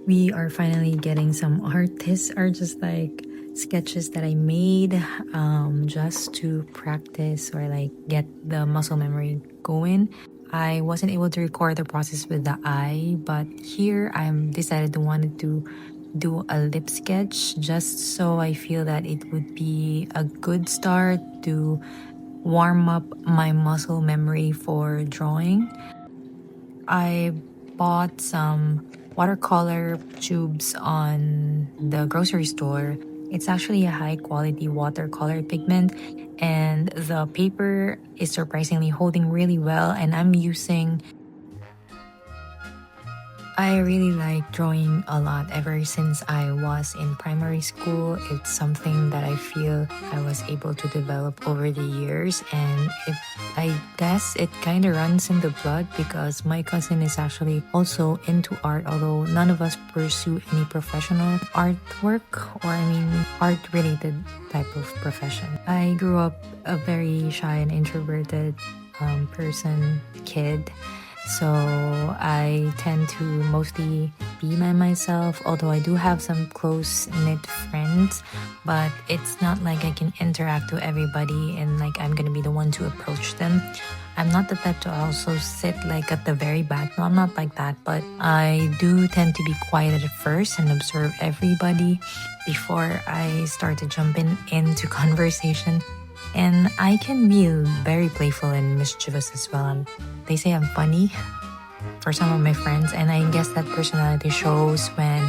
We are finally getting some art. These are just like sketches that I made just to practice or like get the muscle memory going. I wasn't able to record the process with the eye, but here I'm decided to wanted to do a lip sketch just so I feel that it would be a good start to warm up my muscle memory for drawing. I bought some watercolor tubes on the grocery store. It's actually a high quality watercolor pigment, and the paper is surprisingly holding really well. And I really like drawing a lot ever since I was in primary school. It's something that I feel I was able to develop over the years, and I guess it kind of runs in the blood because my cousin is actually also into art, although none of us pursue any professional artwork or art related type of profession. I grew up a very shy and introverted kid. So I tend to mostly be by myself, although I do have some close-knit friends, but it's not like I can interact with everybody and like I'm gonna be the one to approach them. I'm not the type to also sit like at the very back. No, I'm not like that, but I do tend to be quiet at first and observe everybody before I start to jump into conversation. And I can be very playful and mischievous as well. And they say I'm funny for some of my friends, and I guess that personality shows when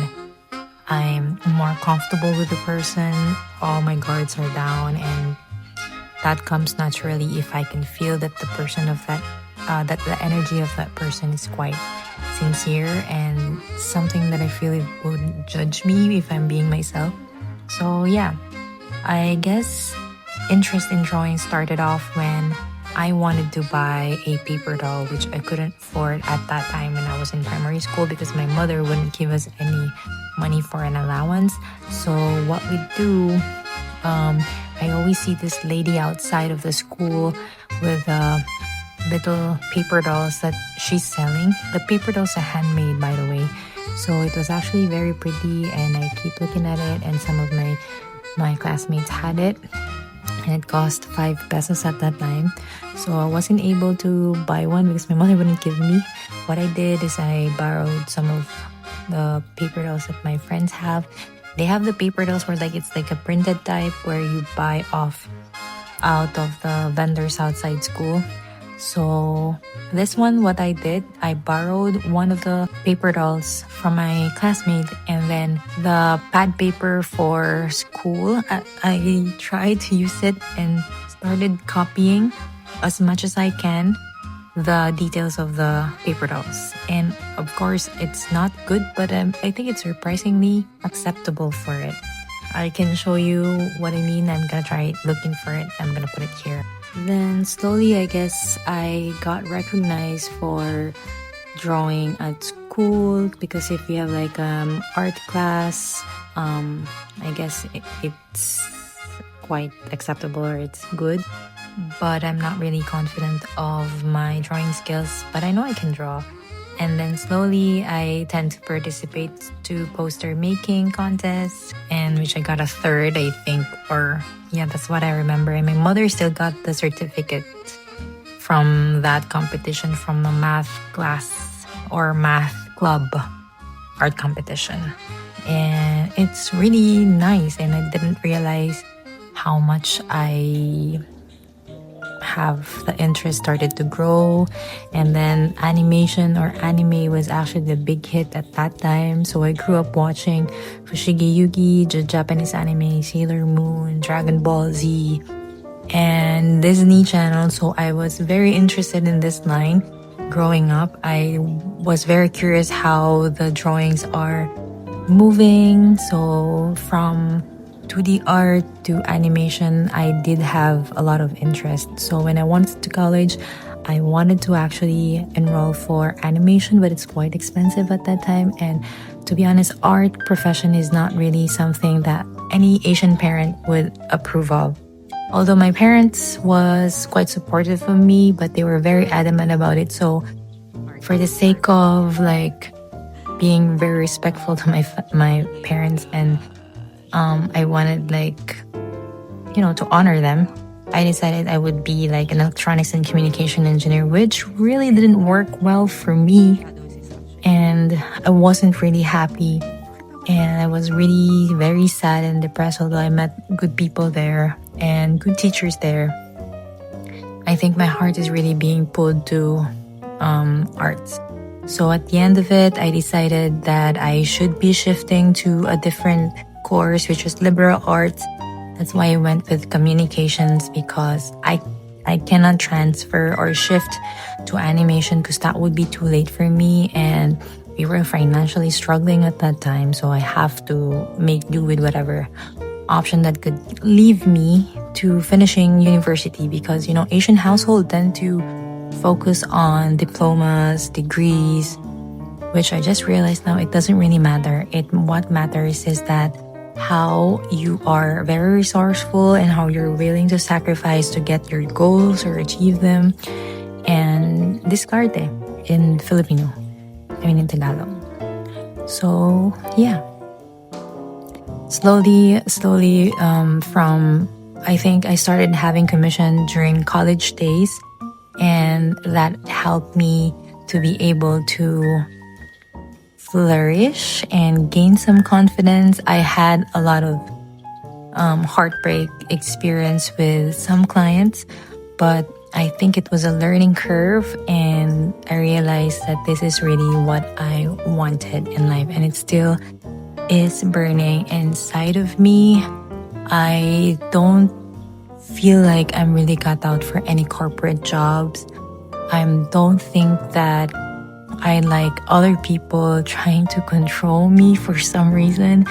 I'm more comfortable with the person. All my guards are down, and that comes naturally if I can feel that the person of that the energy of that person is quite sincere and something that I feel it wouldn't judge me if I'm being myself. So yeah, I guess interest in drawing started off when I wanted to buy a paper doll, which I couldn't afford at that time when I was in primary school because my mother wouldn't give us any money for an allowance. So what we do, I always see this lady outside of the school with little paper dolls that she's selling. The paper dolls are handmade, by the way. So it was actually very pretty, and I keep looking at it, and some of my classmates had it. And it cost 5 pesos at that time. So I wasn't able to buy one because my mother wouldn't give me. What I did is I borrowed some of the paper dolls that my friends have. They have the paper dolls where it's like a printed type where you buy out of the vendors outside school. So this one, what I did, I borrowed one of the paper dolls from my classmate, and then the pad paper for school, I tried to use it and started copying as much as I can the details of the paper dolls. And of course, it's not good, but I think it's surprisingly acceptable for it. I can show you what I mean. I'm gonna try looking for it. I'm gonna put it here. Then slowly, I guess I got recognized for drawing at school because if you have like art class, I guess it's quite acceptable or it's good. But I'm not really confident of my drawing skills, but I know I can draw. And then slowly I tend to participate to poster making contests, and which I got a third, I think, or yeah, that's what I remember. And my mother still got the certificate from that competition, from the math class or math club art competition. And it's really nice, and I didn't realize how much the interest started to grow. And then animation or anime was actually the big hit at that time. So I grew up watching Fushigi Yugi, the Japanese anime, Sailor Moon, Dragon Ball Z, and Disney Channel. So I was very interested in this line. Growing up, I was very curious how the drawings are moving. So from 2D art to animation, I did have a lot of interest. So when I went to college, I wanted to actually enroll for animation, but it's quite expensive at that time. And to be honest, art profession is not really something that any Asian parent would approve of. Although my parents was quite supportive of me, but they were very adamant about it. So for the sake of like being very respectful to my parents, and I wanted like, to honor them, I decided I would be like an electronics and communication engineer, which really didn't work well for me. And I wasn't really happy. And I was really very sad and depressed, although I met good people there and good teachers there. I think my heart is really being pulled to arts. So at the end of it, I decided that I should be shifting to a different course, which was liberal arts. That's why I went with communications, because I cannot transfer or shift to animation because that would be too late for me, and we were financially struggling at that time. So I have to make do with whatever option that could leave me to finishing university, because Asian households tend to focus on diplomas, degrees, which I just realized now it doesn't really matter. What matters is that how you are very resourceful and how you're willing to sacrifice to get your goals or achieve them. And diskarte in Filipino. In Tagalog. So yeah. Slowly, from I think I started having commission during college days, and that helped me to be able to flourish and gain some confidence. I had a lot of heartbreak experience with some clients, but I think it was a learning curve, and I realized that this is really what I wanted in life, and it still is burning inside of me. I don't feel like I'm really cut out for any corporate jobs. I don't think that I like other people trying to control me for some reason,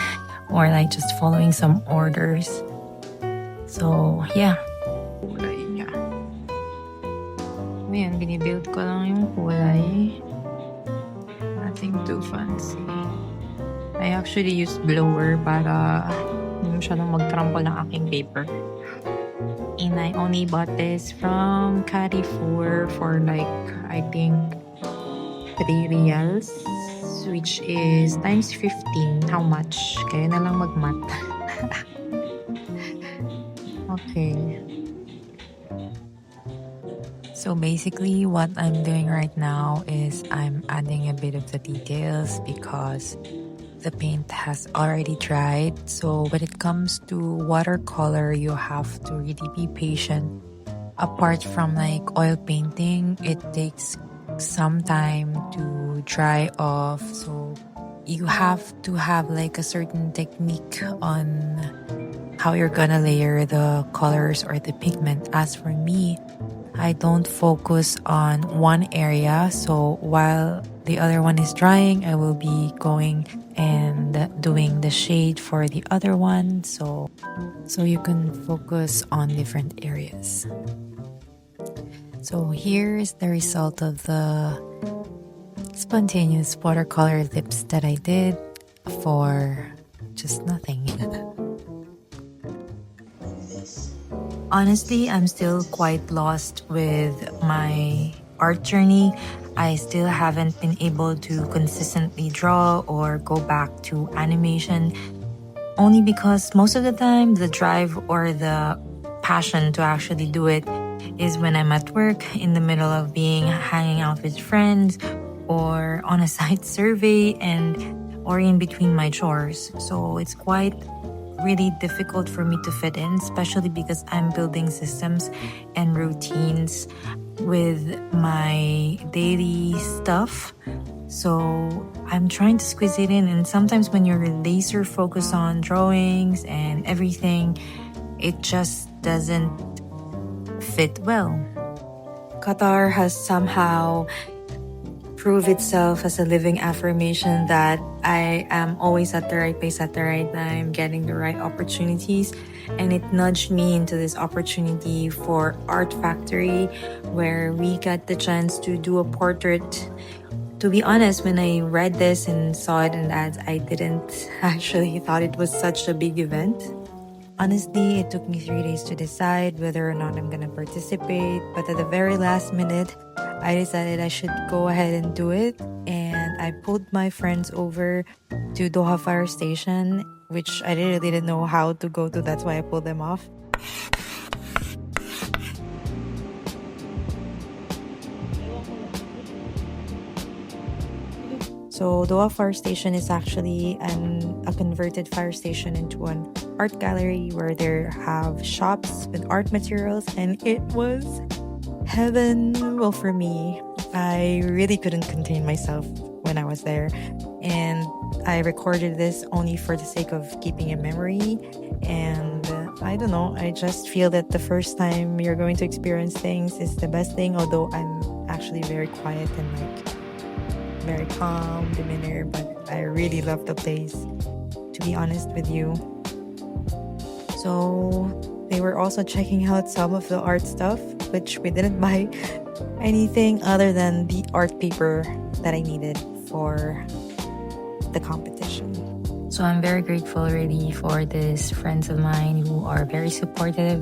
or like just following some orders. So yeah. Kulay niya. Ayan, binibuild ko lang yung kulay. Nothing too fancy. I actually used blower para hindi masyadong magtrampol ng aking paper. And I only bought this from Carrefour for like, I think, 3 reals, which is times 15. How much? Kaya na lang mag-math. Okay. So basically what I'm doing right now is I'm adding a bit of the details because the paint has already dried. So when it comes to watercolor, you have to really be patient. Apart from like oil painting, it takes some time to dry off. So you have to have like a certain technique on how you're gonna layer the colors or the pigment. As for me, I don't focus on one area. So while the other one is drying, I will be going and doing the shade for the other one. So you can focus on different areas. So here's the result of the spontaneous watercolor lips that I did for just nothing. Honestly, I'm still quite lost with my art journey. I still haven't been able to consistently draw or go back to animation, only because most of the time the drive or the passion to actually do it is when I'm at work, in the middle of hanging out with friends, or on a site survey, or in between my chores. So it's quite really difficult for me to fit in, especially because I'm building systems and routines with my daily stuff. So I'm trying to squeeze it in, and sometimes when you're laser focused on drawings and everything, it just doesn't fit well. Qatar has somehow prove itself as a living affirmation that I am always at the right place at the right time, getting the right opportunities. And it nudged me into this opportunity for Art Factory, where we got the chance to do a portrait To be honest, when I read this and saw it in ads, I didn't actually thought it was such a big event. Honestly, it took me 3 days to decide whether or not I'm gonna participate, but at the very last minute, I decided I should go ahead and do it. And I pulled my friends over to Doha Fire Station, which I really didn't know how to go to. That's why I pulled them off. So Doha Fire Station is actually a converted fire station into an art gallery where they have shops with art materials, and it was heaven. Well, for me, I really couldn't contain myself when I was there, and I recorded this only for the sake of keeping a memory. And I don't know, I just feel that the first time you're going to experience things is the best thing, although I'm actually very quiet and very calm demeanor, but I really love the place, to be honest with you. So they were also checking out some of the art stuff, which we didn't buy anything other than the art paper that I needed for the competition. So I'm very grateful really for these friends of mine who are very supportive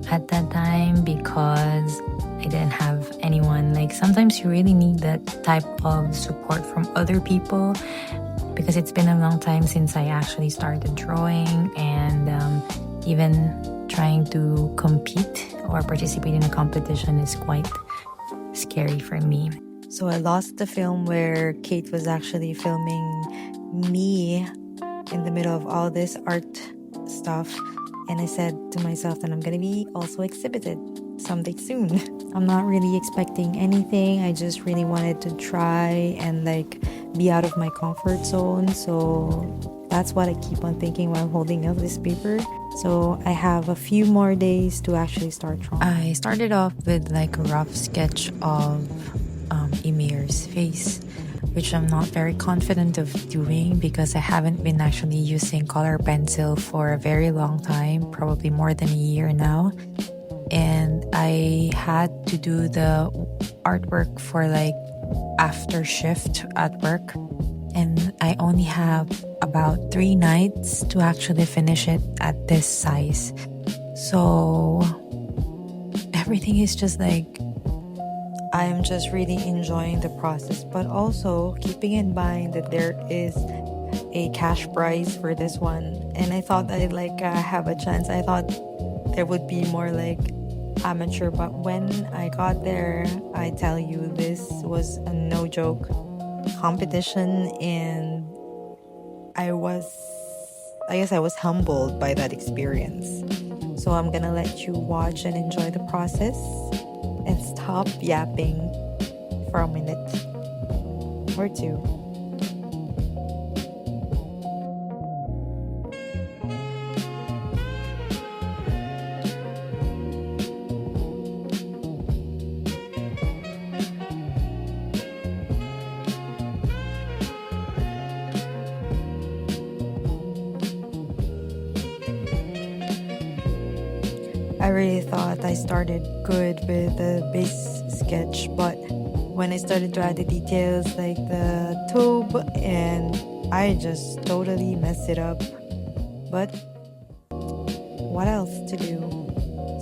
at that time, because I didn't have anyone. Like, sometimes you really need that type of support from other people, because it's been a long time since I actually started drawing, and even trying to compete or participate in a competition is quite scary for me. So I lost the film where Kate was actually filming me in the middle of all this art stuff, and I said to myself that I'm gonna be also exhibited someday soon. I'm not really expecting anything. I just really wanted to try and be out of my comfort zone. So that's what I keep on thinking while holding up this paper. So I have a few more days to actually start drawing. I started off with a rough sketch of Emir's face, which I'm not very confident of doing because I haven't been actually using color pencil for a very long time, probably more than a year now. And I had to do the artwork for after shift at work, and I only have about 3 nights to actually finish it at this size. So everything is just I am just really enjoying the process, but also keeping in mind that there is a cash prize for this one. And I thought I'd have a chance. I thought there would be more amateur, but when I got there, I tell you, this was a no joke competition, and I guess I was humbled by that experience. So I'm gonna let you watch and enjoy the process and stop yapping for a minute or two. I really thought I started good with the base sketch, but when I started to add the details like the tube, and I just totally messed it up. But what else to do?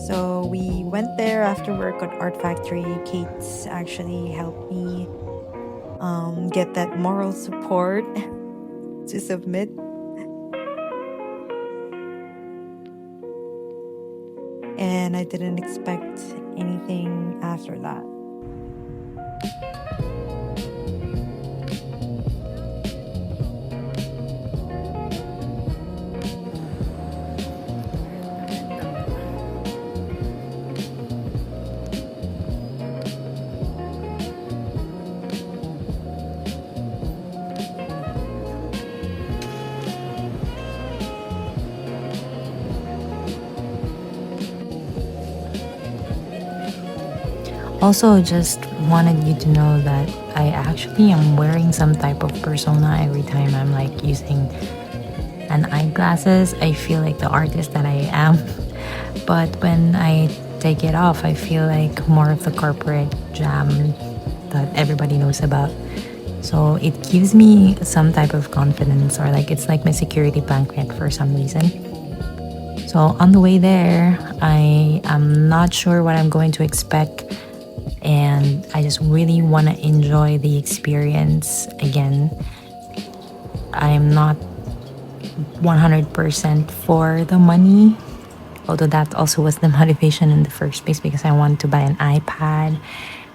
So we went there after work on Art Factory. Kate actually helped me get that moral support to submit. And I didn't expect anything after that. Also, just wanted you to know that I actually am wearing some type of persona every time I'm using an eyeglasses. I feel like the artist that I am. But when I take it off, I feel like more of the corporate jam that everybody knows about. So it gives me some type of confidence, or like it's like my security blanket for some reason. So on the way there, I am not sure what I'm going to expect, and I just really want to enjoy the experience again. I'm not 100% for the money, although that also was the motivation in the first place, because I wanted to buy an iPad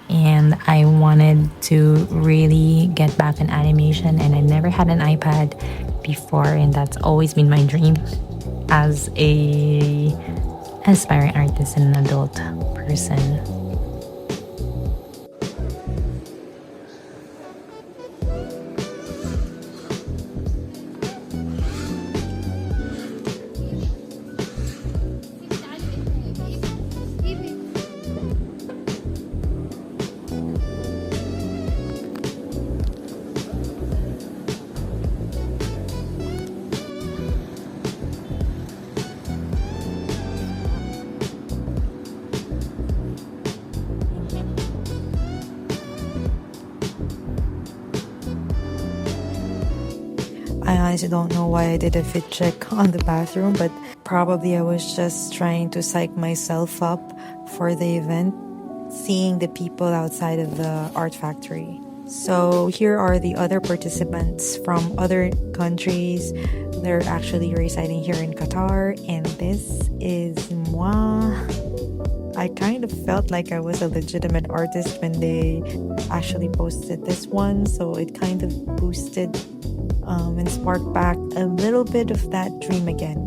and I wanted to really get back in animation, and I never had an iPad before, and that's always been my dream as a aspiring artist and an adult person. I honestly don't know why I did a fit check on the bathroom, but probably I was just trying to psych myself up for the event, seeing the people outside of the Art Factory. So here are the other participants from other countries. They're actually residing here in Qatar, and this is moi. I kind of felt like I was a legitimate artist when they actually posted this one, so it kind of boosted and sparked back a little bit of that dream again.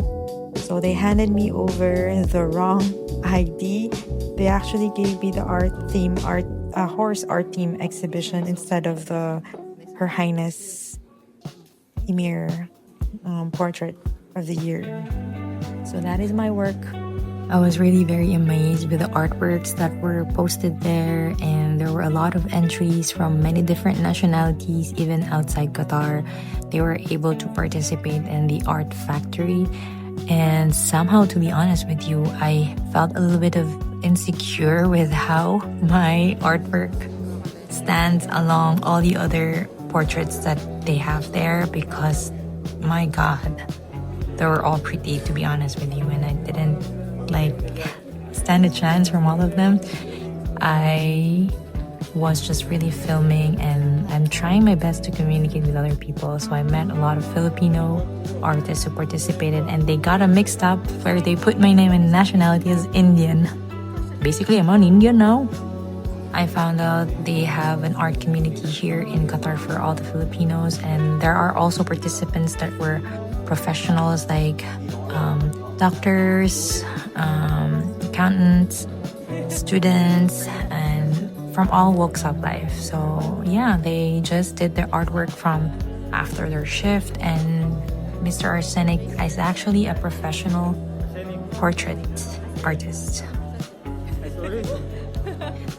So they handed me over the wrong ID. They actually gave me the horse art theme exhibition instead of the Her Highness Emir portrait of the year. So that is my work. I was really very amazed with the artworks that were posted there, and there were a lot of entries from many different nationalities, even outside Qatar. They were able to participate in the Art Factory, and somehow, to be honest with you, I felt a little bit of insecure with how my artwork stands along all the other portraits that they have there, because my God, they were all pretty, to be honest with you, and I didn't stand a chance from all of them. I was just really filming, and I'm trying my best to communicate with other people. So I met a lot of Filipino artists who participated, and they got a mixed up where they put my name and nationality as Indian. Basically, I'm an Indian now. I found out they have an art community here in Qatar for all the Filipinos, and there are also participants that were professionals like doctors, accountants, students, and from all walks of life. So yeah, they just did their artwork from after their shift, and Mr. Arsenic is actually a professional portrait artist.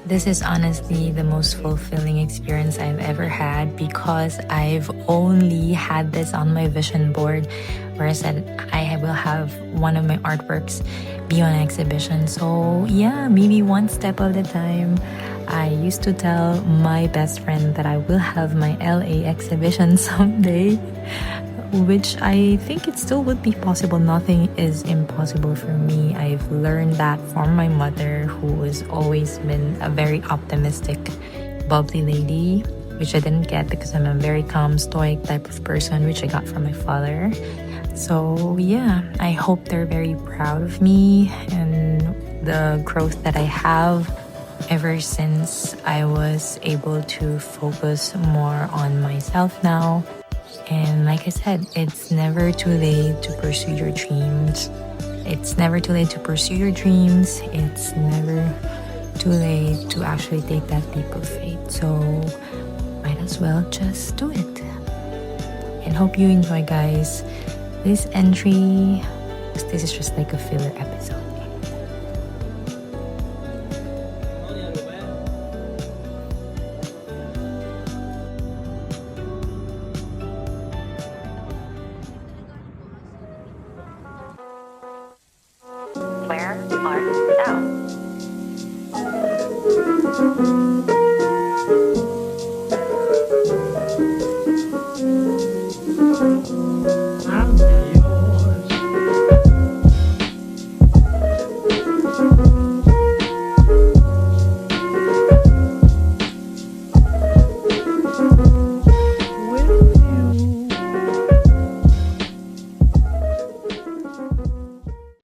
This is honestly the most fulfilling experience I've ever had, because I've only had this on my vision board where I said I will have one of my artworks be on exhibition. So yeah, maybe one step at a time. I used to tell my best friend that I will have my LA exhibition someday, which I think it still would be possible. Nothing is impossible for me. I've learned that from my mother, who has always been a very optimistic, bubbly lady, which I didn't get because I'm a very calm, stoic type of person, which I got from my father. So yeah, I hope they're very proud of me and the growth that I have ever since I was able to focus more on myself now. And like I said, it's never too late to pursue your dreams. It's never too late to pursue your dreams. It's never too late to actually take that leap of faith. So might as well just do it. And hope you enjoy, guys. This entry, this is just like a filler episode. Where art thou?